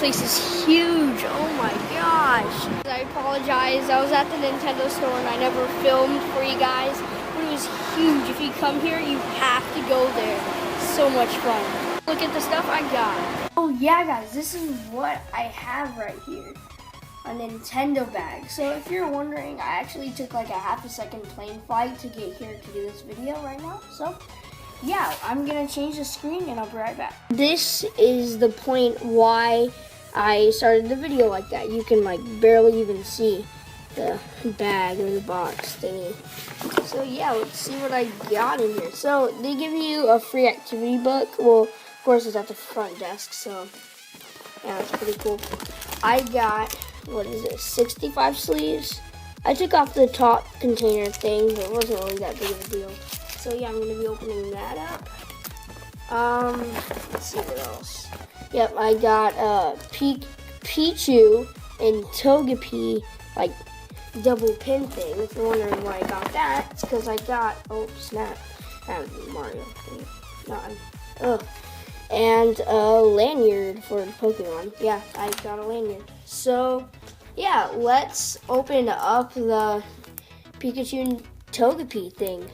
place is huge. Oh my gosh. I apologize. I was at the Nintendo store and I never filmed for you guys. But it was huge. If you come here, you have to go there. It's so much fun. Look at the stuff I got. Oh yeah, guys, this is what I have right here. A Nintendo bag. So if you're wondering, I actually took like a half a second plane flight to get here to do this video right now. So yeah, I'm gonna change the screen and I'll be right back. This is the point why I started the video like that. You can like barely even see the bag or the box thingy. So yeah, let's see what I got in here. So they give you a free activity book. Well, of course it's at the front desk, so yeah, that's pretty cool. I got, what is it, 65 sleeves. I took off the top container thing, but it wasn't really that big of a deal. So yeah, I'm gonna be opening that up. Let's see what else. Yep, I got Pichu and Togepi, like double pin thing. If you're wondering why I got that, it's because I got, oh snap, Mario thing. And a lanyard for Pokemon. Yeah, I got a lanyard. So yeah, let's open up the Pikachu and Togepi thing.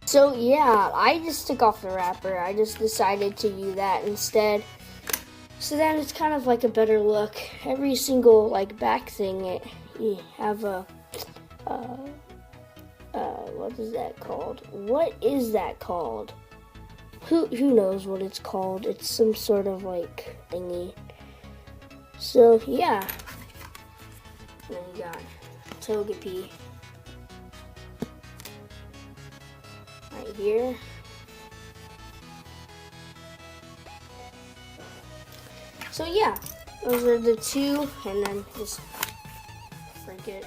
So yeah, I just took off the wrapper. I just decided to use that instead. So then it's kind of like a better look. Every single like back thing, you have a, what is that called? What is that called? Who knows what it's called? It's some sort of like thingy. So yeah. Then we got Togepi right here. So yeah, those are the two, and then just break it.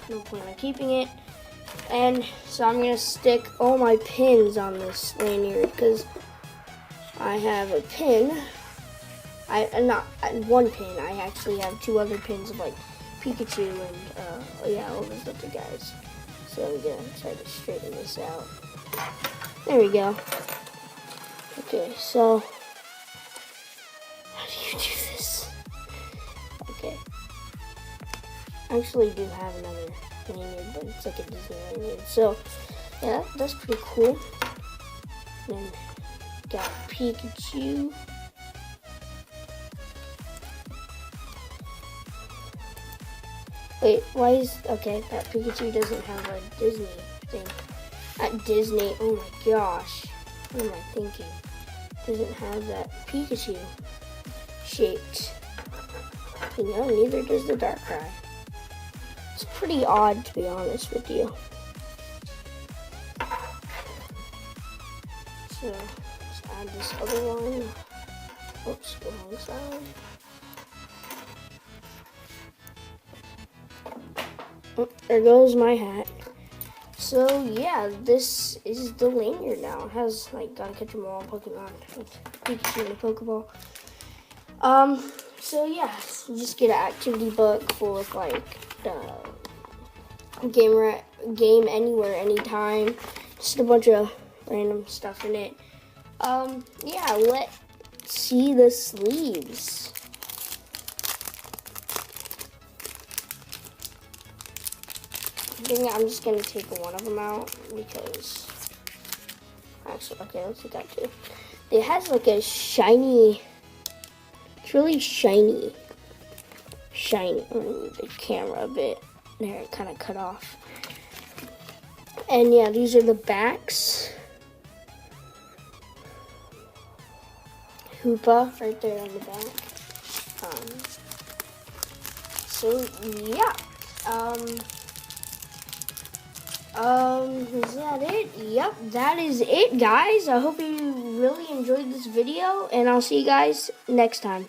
No point in keeping it. And so I'm gonna stick all my pins on this lanyard because I have a pin. Not one pin. I actually have two other pins of like Pikachu and yeah, all those other guys. So I'm gonna try to straighten this out. There we go. Okay, so how do you do this? Okay. I actually do have another lanyard, but it's like a Disney lanyard. So yeah, that's pretty cool. Then got Pikachu. Wait, why is, okay, that Pikachu doesn't have a Disney thing. At Disney, oh my gosh, what am I thinking? Doesn't have that Pikachu shaped. You know, neither does the Darkrai. It's pretty odd, to be honest with you. So, let's add this other one. Oops, wrong side. Oh, there goes my hat. So yeah, this is the lanyard now. It has like gotta catch 'em all Pokemon, Pikachu in a Pokeball. So yeah, you just get an activity book full of like game anywhere, anytime. Just a bunch of random stuff in it. Yeah, let's see the sleeves. I'm just gonna take one of them out because actually, okay, let's take that too. It has like a shiny, it's really shiny. I'm gonna move the camera a bit. There, it kind of cut off. And yeah, these are the backs. Hoopa right there on the back. So yeah. Is that it? Yep, that is it, guys. I hope you really enjoyed this video, and I'll see you guys next time.